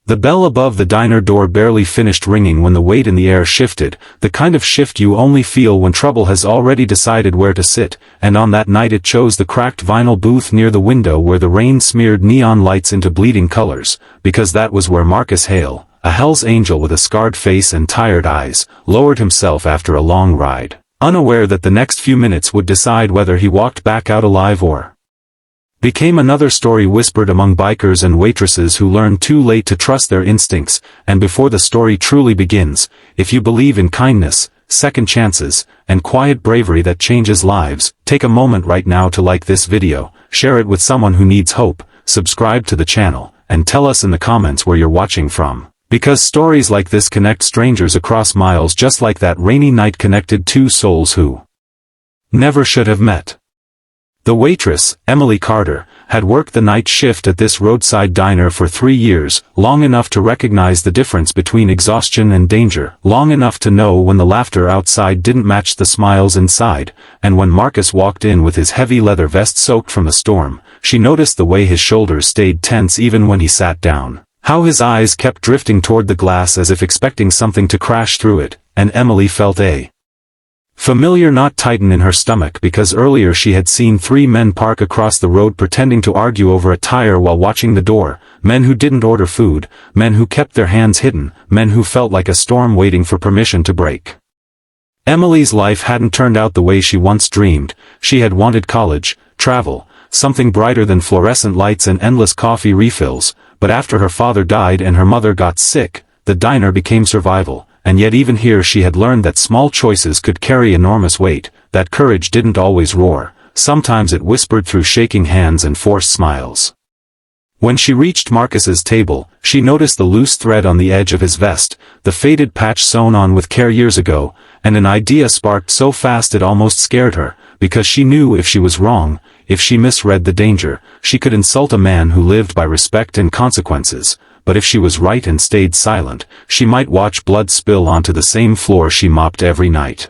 The bell above the diner door barely finished ringing when the weight in the air shifted, the kind of shift you only feel when trouble has already decided where to sit, and on that night it chose the cracked vinyl booth near the window where the rain smeared neon lights into bleeding colors, because that was where Marcus Hale, a Hell's Angel with a scarred face and tired eyes, lowered himself after a long ride, unaware that the next few minutes would decide whether he walked back out alive or became another story whispered among bikers and waitresses who learned too late to trust their instincts. And before the story truly begins, if you believe in kindness, second chances, and quiet bravery that changes lives, take a moment right now to like this video, share it with someone who needs hope, subscribe to the channel, and tell us in the comments where you're watching from. Because stories like this connect strangers across miles, just like that rainy night connected two souls who never should have met. The waitress, Emily Carter, had worked the night shift at this roadside diner for 3 years, long enough to recognize the difference between exhaustion and danger, long enough to know when the laughter outside didn't match the smiles inside, and when Marcus walked in with his heavy leather vest soaked from the storm, she noticed the way his shoulders stayed tense even when he sat down, how his eyes kept drifting toward the glass as if expecting something to crash through it, and Emily felt a familiar knot tighten in her stomach because earlier she had seen 3 men park across the road pretending to argue over a tire while watching the door, men who didn't order food, men who kept their hands hidden, men who felt like a storm waiting for permission to break. Emily's life hadn't turned out the way she once dreamed. She had wanted college, travel, something brighter than fluorescent lights and endless coffee refills, but after her father died and her mother got sick, the diner became survival. And yet even here she had learned that small choices could carry enormous weight, that courage didn't always roar, sometimes it whispered through shaking hands and forced smiles. When she reached Marcus's table, she noticed the loose thread on the edge of his vest, the faded patch sewn on with care years ago, and an idea sparked so fast it almost scared her, because she knew if she was wrong, if she misread the danger, she could insult a man who lived by respect and consequences. But if she was right and stayed silent, she might watch blood spill onto the same floor she mopped every night.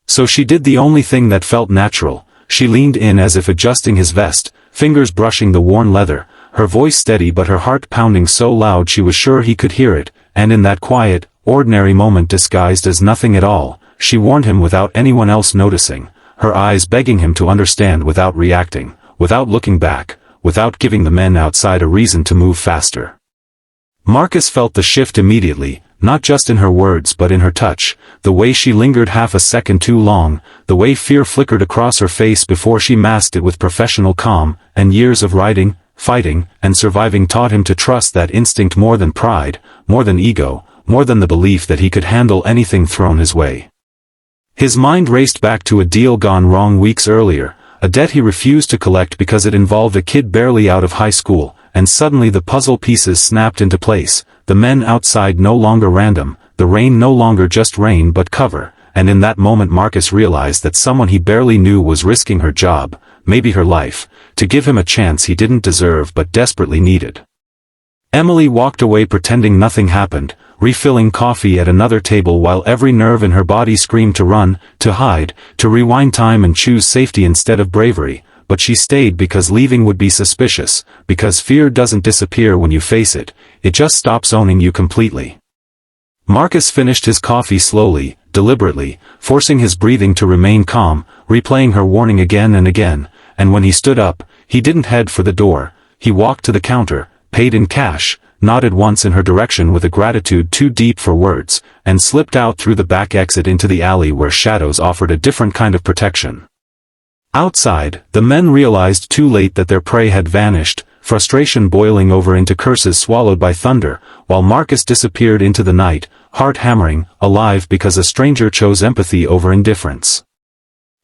So she did the only thing that felt natural. She leaned in as if adjusting his vest, fingers brushing the worn leather, her voice steady but her heart pounding so loud she was sure he could hear it, and in that quiet, ordinary moment disguised as nothing at all, she warned him without anyone else noticing, her eyes begging him to understand without reacting, without looking back, without giving the men outside a reason to move faster. Marcus felt the shift immediately, not just in her words but in her touch, the way she lingered half a second too long, the way fear flickered across her face before she masked it with professional calm, and years of riding, fighting, and surviving taught him to trust that instinct more than pride, more than ego, more than the belief that he could handle anything thrown his way. His mind raced back to a deal gone wrong weeks earlier, a debt he refused to collect because it involved a kid barely out of high school. And suddenly the puzzle pieces snapped into place, the men outside no longer random, the rain no longer just rain but cover, and in that moment Marcus realized that someone he barely knew was risking her job, maybe her life, to give him a chance he didn't deserve but desperately needed. Emily walked away pretending nothing happened, refilling coffee at another table while every nerve in her body screamed to run, to hide, to rewind time and choose safety instead of bravery. But she stayed because leaving would be suspicious, because fear doesn't disappear when you face it, it just stops owning you completely. Marcus finished his coffee slowly, deliberately, forcing his breathing to remain calm, replaying her warning again and again, and when he stood up, he didn't head for the door, he walked to the counter, paid in cash, nodded once in her direction with a gratitude too deep for words, and slipped out through the back exit into the alley where shadows offered a different kind of protection. Outside, the men realized too late that their prey had vanished, frustration boiling over into curses swallowed by thunder, while Marcus disappeared into the night, heart hammering, alive because a stranger chose empathy over indifference.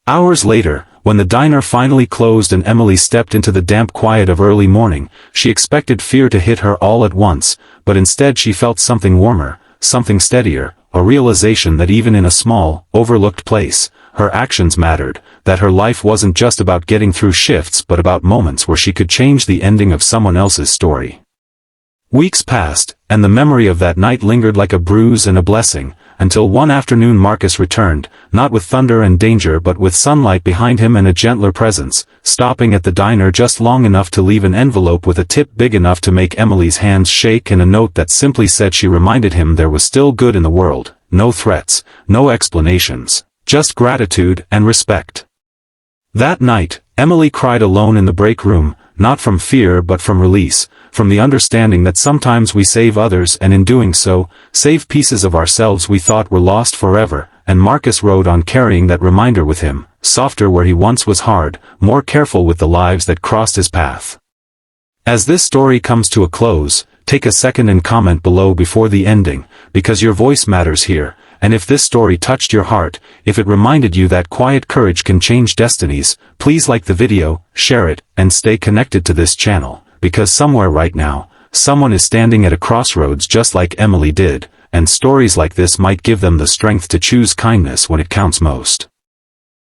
Hours later, when the diner finally closed and Emily stepped into the damp quiet of early morning, she expected fear to hit her all at once, but instead she felt something warmer, something steadier, a realization that even in a small, overlooked place, her actions mattered, that her life wasn't just about getting through shifts but about moments where she could change the ending of someone else's story. Weeks passed, and the memory of that night lingered like a bruise and a blessing, until one afternoon Marcus returned, not with thunder and danger but with sunlight behind him and a gentler presence, stopping at the diner just long enough to leave an envelope with a tip big enough to make Emily's hands shake and a note that simply said she reminded him there was still good in the world, no threats, no explanations, just gratitude and respect. That night, Emily cried alone in the break room, not from fear but from release, from the understanding that sometimes we save others and in doing so, save pieces of ourselves we thought were lost forever, and Marcus rode on carrying that reminder with him, softer where he once was hard, more careful with the lives that crossed his path. As this story comes to a close, take a second and comment below before the ending, because your voice matters here, and if this story touched your heart, if it reminded you that quiet courage can change destinies, please like the video, share it, and stay connected to this channel, because somewhere right now, someone is standing at a crossroads just like Emily did, and stories like this might give them the strength to choose kindness when it counts most.